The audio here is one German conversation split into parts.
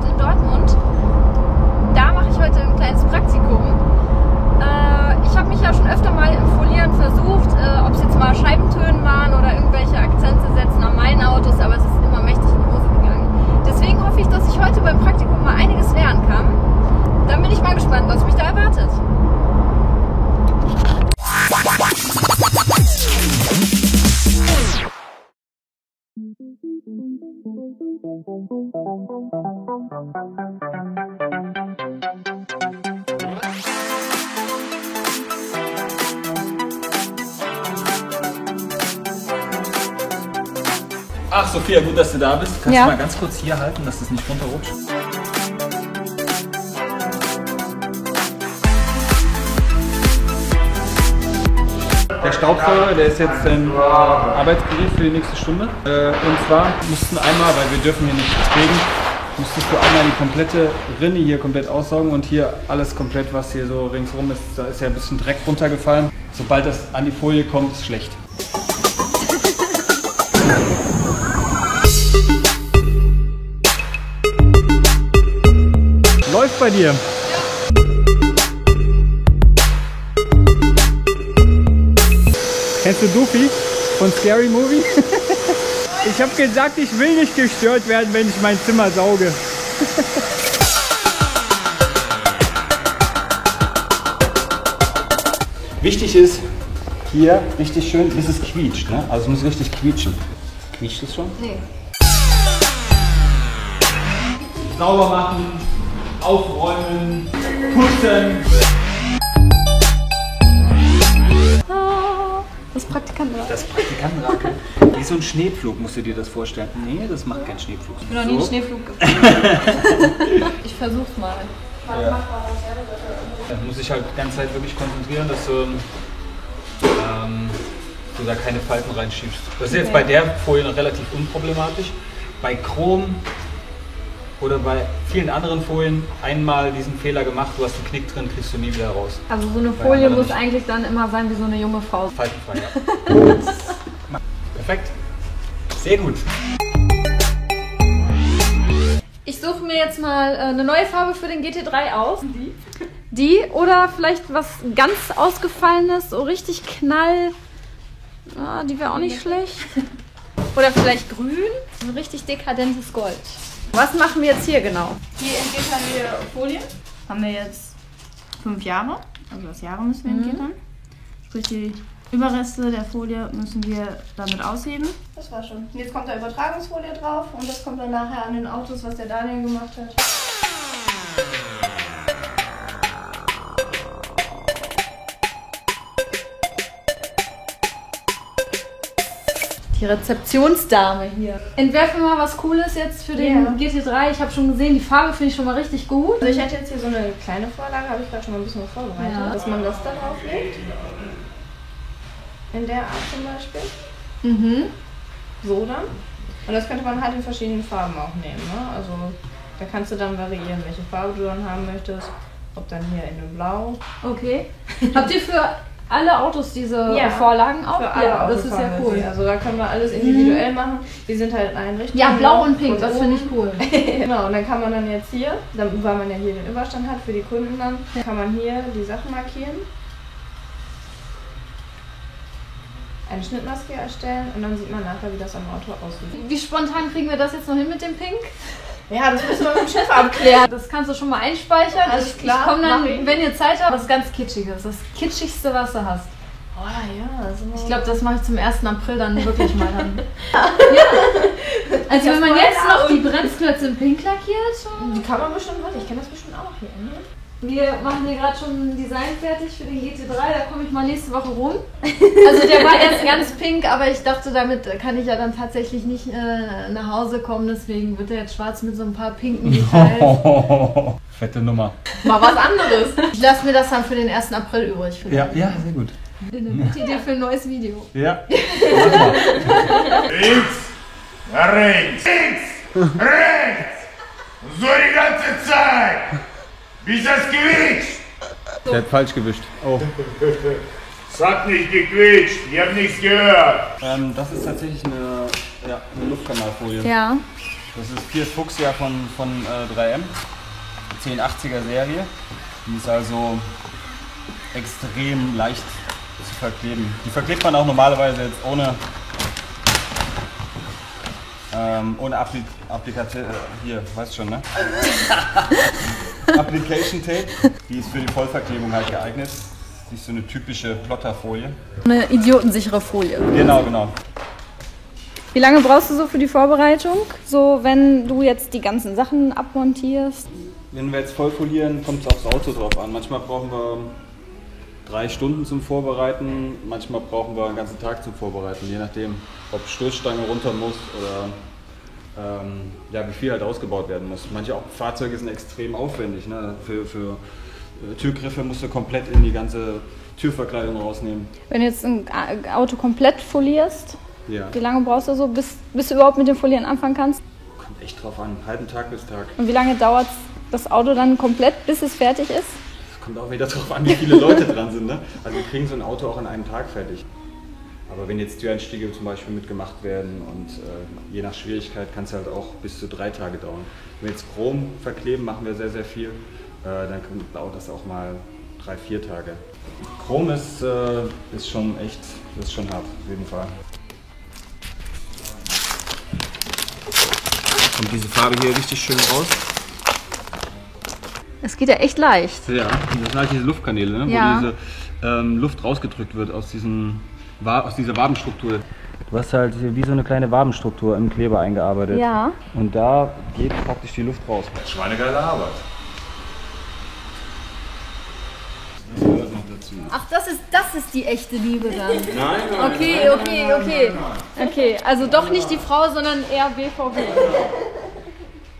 Werkstatt in Dortmund. Da mache ich heute ein kleines Praktikum. Ich habe mich ja schon öfter mal im Folieren versucht, ob es jetzt mal Scheibentönen waren oder irgendwelche Akzente setzen an meinen Autos, aber es ist immer mächtig in die Hose gegangen. Deswegen hoffe ich, dass ich heute beim Praktikum mal einiges lernen kann. Dann bin ich mal gespannt, was mich da erwartet. Ach Sophia, gut, dass du da bist. Kannst Ja. du mal ganz kurz hier halten, dass das nicht runterrutscht? Der Staubsauger, der ist jetzt ein Arbeitsgerät für die nächste Stunde. Und zwar mussten einmal, weil wir dürfen hier nicht reden, musstest du einmal die komplette Rinne hier komplett aussaugen und hier alles komplett, was hier so ringsrum ist, da ist ja ein bisschen Dreck runtergefallen. Sobald das an die Folie kommt, ist schlecht. Läuft bei dir. Kennst du Doofy von Scary Movie? Ich habe gesagt, ich will nicht gestört werden, wenn ich mein Zimmer sauge. Wichtig ist hier richtig schön, bis es quietscht. Ne? Also es muss richtig quietschen. Quietscht es schon? Nee. Sauber machen, aufräumen, putzen. Das Praktikantenrakel. Das Praktikantenrakel. Wie so ein Schneepflug, musst du dir das vorstellen. Nee, das macht kein Schneepflug. Ich bin noch nie einen Schneeflug geflogen. Ich versuch's mal. Ja. Da muss ich halt die ganze Zeit wirklich konzentrieren, dass du da keine Falten reinschiebst. Das ist jetzt bei der Folie noch relativ unproblematisch. Bei Chrom oder bei vielen anderen Folien einmal diesen Fehler gemacht, du hast einen Knick drin, kriegst du nie wieder raus. Also so eine Folie muss eigentlich dann immer sein wie so eine junge Frau. Faltenfrei, ja. Perfekt. Sehr gut. Ich suche mir jetzt mal eine neue Farbe für den GT3 aus. Die oder vielleicht was ganz Ausgefallenes, so richtig knall. Ah, die wäre auch nicht schlecht. Oder vielleicht grün, so ein richtig dekadentes Gold. Was machen wir jetzt hier genau? Hier entgittern wir Folie. Haben wir jetzt 5 Jahre. Also das Jahre müssen wir entgittern. Sprich, die Überreste der Folie müssen wir damit ausheben. Das war schon. Jetzt kommt da Übertragungsfolie drauf und das kommt dann nachher an den Autos, was der Daniel gemacht hat. Die Rezeptionsdame hier. Entwerfe mal was Cooles jetzt für den GT3. Ich habe schon gesehen, die Farbe finde ich schon mal richtig gut. Also ich hätte jetzt hier so eine kleine Vorlage, habe ich gerade schon mal ein bisschen vorbereitet. Ja. Dass man das da drauflegt. In der Art zum Beispiel. Mhm. So dann. Und das könnte man halt in verschiedenen Farben auch nehmen. Ne? Also da kannst du dann variieren, welche Farbe du dann haben möchtest. Ob dann hier in dem Blau. Okay. Habt ihr für alle Autos diese Ja, Vorlagen auch? Für alle Ja, das Autos ist ja haben wir cool. sie. Also da können wir alles individuell machen. Die sind halt in allen Richtungen. Ja, blau und pink, Von das finde ich oben. cool. Genau, und dann kann man dann jetzt hier, weil man ja hier den Überstand hat für die Kunden dann, kann man hier die Sachen markieren. Eine Schnittmaske erstellen und dann sieht man nachher, wie das am Auto aussieht. Wie spontan kriegen wir das jetzt noch hin mit dem Pink? Ja, das müssen wir mit dem Chef abklären. Das kannst du schon mal einspeichern. Alles klar, Ich komme dann, mach ich. wenn ihr Zeit habt, was ganz Kitschiges. Das Kitschigste, was du hast. Oh ja, das ist Ich glaube, das mache ich zum 1. April dann wirklich mal dann. Ja. Also wenn man jetzt noch die Bremsklötze in Pink lackiert. die kann man bestimmt, warte, ich kann das bestimmt auch hier ändern. Wir machen hier gerade schon ein Design fertig für den GT3, da komme ich mal nächste Woche rum. Also der war erst ganz pink, aber ich dachte, damit kann ich ja dann tatsächlich nicht nach Hause kommen, deswegen wird er jetzt schwarz mit so ein paar pinken Details. Fette Nummer. Mal was anderes. Ich lasse mir das dann für den 1. April übrig. Für Ja, ja, sehr gut. Eine gute Idee für ein neues Video. Ja. Links, rechts, rechts. So die ganze Zeit. Bis das quietscht. Der hat falsch gewischt. Oh. Es hat nicht gequietscht. Ich habe nichts gehört. Das ist tatsächlich eine Luftkanalfolie. Ja. Das ist Piers Fuchsia von 3M, 1080er Serie. Die ist also extrem leicht zu verkleben. Die verklebt man auch normalerweise jetzt ohne Applikation, hier, weißt schon, ne? Application Tape, die ist für die Vollverklebung halt geeignet. Die ist so eine typische Plotterfolie. Eine idiotensichere Folie. Genau. Wie lange brauchst du so für die Vorbereitung? So, wenn du jetzt die ganzen Sachen abmontierst? Wenn wir jetzt vollfolieren, kommt es aufs Auto drauf an. Manchmal brauchen wir 3 Stunden zum Vorbereiten, manchmal brauchen wir einen ganzen Tag zum Vorbereiten, je nachdem, ob Stoßstange runter muss oder wie viel halt ausgebaut werden muss. Manche Fahrzeuge sind extrem aufwendig. Ne? Für Türgriffe musst du komplett in die ganze Türverkleidung rausnehmen. Wenn du jetzt ein Auto komplett folierst, ja. Wie lange brauchst du so, bis du überhaupt mit dem Folieren anfangen kannst? Kommt echt drauf an, einen halben Tag bis Tag. Und wie lange dauert das Auto dann komplett, bis es fertig ist? Kommt auch wieder drauf an, wie viele Leute dran sind. Ne? Also wir kriegen so ein Auto auch in einem Tag fertig. Aber wenn jetzt Türeinstiege zum Beispiel mitgemacht werden und je nach Schwierigkeit kann es halt auch bis zu 3 Tage dauern. Wenn wir jetzt Chrom verkleben, machen wir sehr, sehr viel. Dann dauert das auch mal 3-4 Tage. Chrom ist schon echt, das ist schon hart, auf jeden Fall. Kommt diese Farbe hier richtig schön raus. Es geht ja echt leicht. Ja, das sind halt diese Luftkanäle, ne? Ja. Wo diese Luft rausgedrückt wird aus dieser Wabenstruktur. Du hast halt wie so eine kleine Wabenstruktur im Kleber eingearbeitet. Ja. Und da geht praktisch die Luft raus. Schweinegeile Arbeit. Das gehört noch dazu. Ach, das ist die echte Liebe dann. Nein. Okay, also doch nicht die Frau, sondern eher BVB.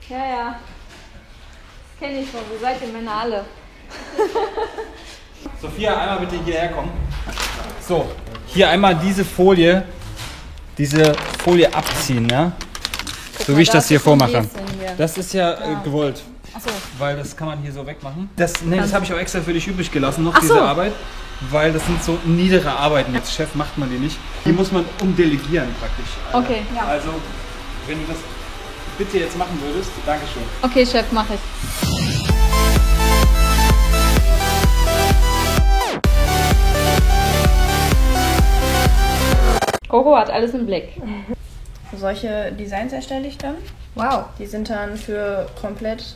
Ja. Kenne ich schon, so seid ihr Männer alle. Sophia, einmal bitte hierher kommen. So, hier einmal diese Folie abziehen, ja? So wie ich das hier vormache. Das ist ja gewollt. Achso. Weil das kann man hier so wegmachen. Das habe ich auch extra für dich übrig gelassen, noch Ach so. diese Arbeit. Weil das sind so niedere Arbeiten. Als Chef macht man die nicht. Die muss man umdelegieren praktisch. Okay, ja. Also, wenn du das bitte jetzt machen würdest, Dankeschön. Okay, Chef, mach ich. Coco hat alles im Blick. Solche Designs erstelle ich dann. Wow. Die sind dann für komplett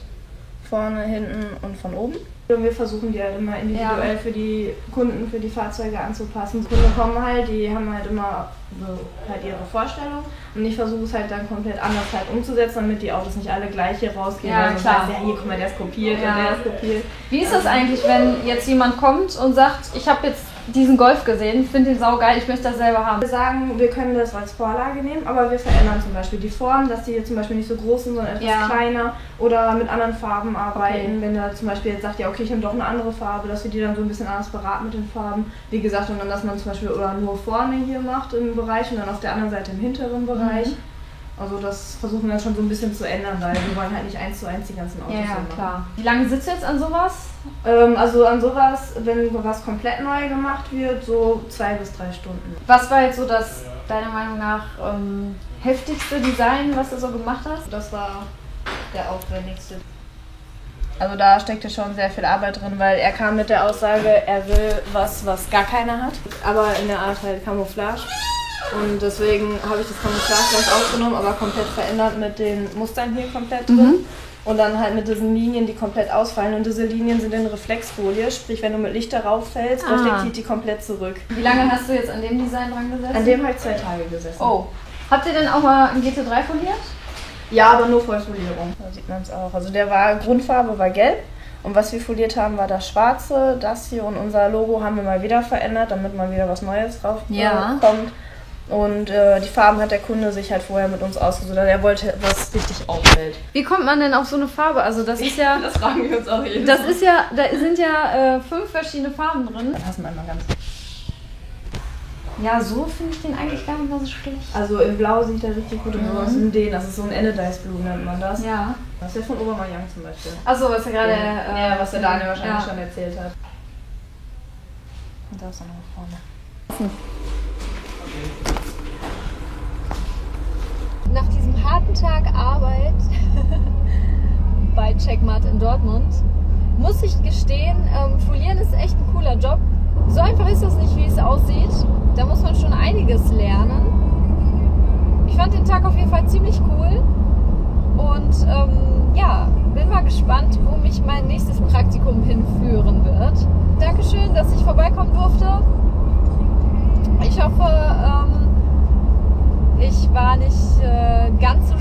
vorne, hinten und von oben. Und wir versuchen die halt immer individuell für die Kunden, für die Fahrzeuge anzupassen. Die Kunden kommen halt, die haben halt immer so halt ihre Vorstellung und ich versuche es halt dann komplett anders halt umzusetzen, damit die Autos nicht alle gleich hier rausgehen. Ja, weil klar. Heißt, ja, hier, guck mal, der ist kopiert Ja. und der ist kopiert. Wie ist das eigentlich, wenn jetzt jemand kommt und sagt, ich habe jetzt diesen Golf gesehen, finde den saugeil, ich möchte das selber haben? Wir sagen, wir können das als Vorlage nehmen, aber wir verändern zum Beispiel die Form, dass die jetzt zum Beispiel nicht so groß sind, sondern etwas kleiner oder mit anderen Farben arbeiten. Okay. Wenn er zum Beispiel jetzt sagt, ja okay, ich nehme doch eine andere Farbe, dass wir die dann so ein bisschen anders beraten mit den Farben. Wie gesagt, und dann, dass man zum Beispiel oder nur vorne hier macht im Bereich und dann auf der anderen Seite im hinteren Bereich. Also das versuchen wir schon so ein bisschen zu ändern, weil wir wollen halt nicht 1:1 die ganzen Autos so machen. klar. Wie lange sitzt du jetzt an sowas? Also an sowas, wenn was komplett neu gemacht wird, so 2 bis 3 Stunden. Was war jetzt so das, deiner Meinung nach, heftigste Design, was du so gemacht hast? Das war der aufwendigste. Also da steckte schon sehr viel Arbeit drin, weil er kam mit der Aussage, er will was gar keiner hat, aber in der Art halt Camouflage. Und deswegen habe ich das Camouflage gleich aufgenommen, aber komplett verändert mit den Mustern hier komplett drin. Und dann halt mit diesen Linien, die komplett ausfallen. Und diese Linien sind in Reflexfolie, sprich wenn du mit Licht darauf fällst, reflektiert die komplett zurück. Wie lange hast du jetzt an dem Design dran gesessen? An dem habe ich 2 Tage gesessen. Oh. Habt ihr denn auch mal ein GT3 foliert? Ja, aber nur Vollfolierung. Da sieht man es auch. Also der Grundfarbe war gelb. Und was wir foliert haben, war das Schwarze, das hier und unser Logo haben wir mal wieder verändert, damit mal wieder was Neues drauf kommt. Und die Farben hat der Kunde sich halt vorher mit uns ausgesucht. Er wollte, was richtig auffällt. Wie kommt man denn auf so eine Farbe? Also das ist ja... Das fragen wir uns auch jedes Das ist ja, da sind ja 5 verschiedene Farben drin. Dann hassen wir einmal ganz. Ja, so finde ich den eigentlich gar nicht mal so schlecht. Also in Blau sieht er richtig gut aus. In den, das ist so ein Anodized Blue nennt man das. Ja. Das ist ja von Obermayang zum Beispiel. Achso, was er gerade... Ja, was der Daniel wahrscheinlich schon erzählt hat. Und da ist er noch vorne. Nach diesem harten Tag Arbeit Checkmat in Dortmund. Muss ich gestehen, Folieren ist echt ein cooler Job. So einfach ist das nicht, wie es aussieht. Da muss man schon einiges lernen. Ich fand den Tag auf jeden Fall ziemlich cool. Und ja, bin mal gespannt, wo mich mein nächstes Praktikum hinführen wird. Dankeschön, dass ich vorbeikommen durfte. Ich hoffe, ich war nicht ganz so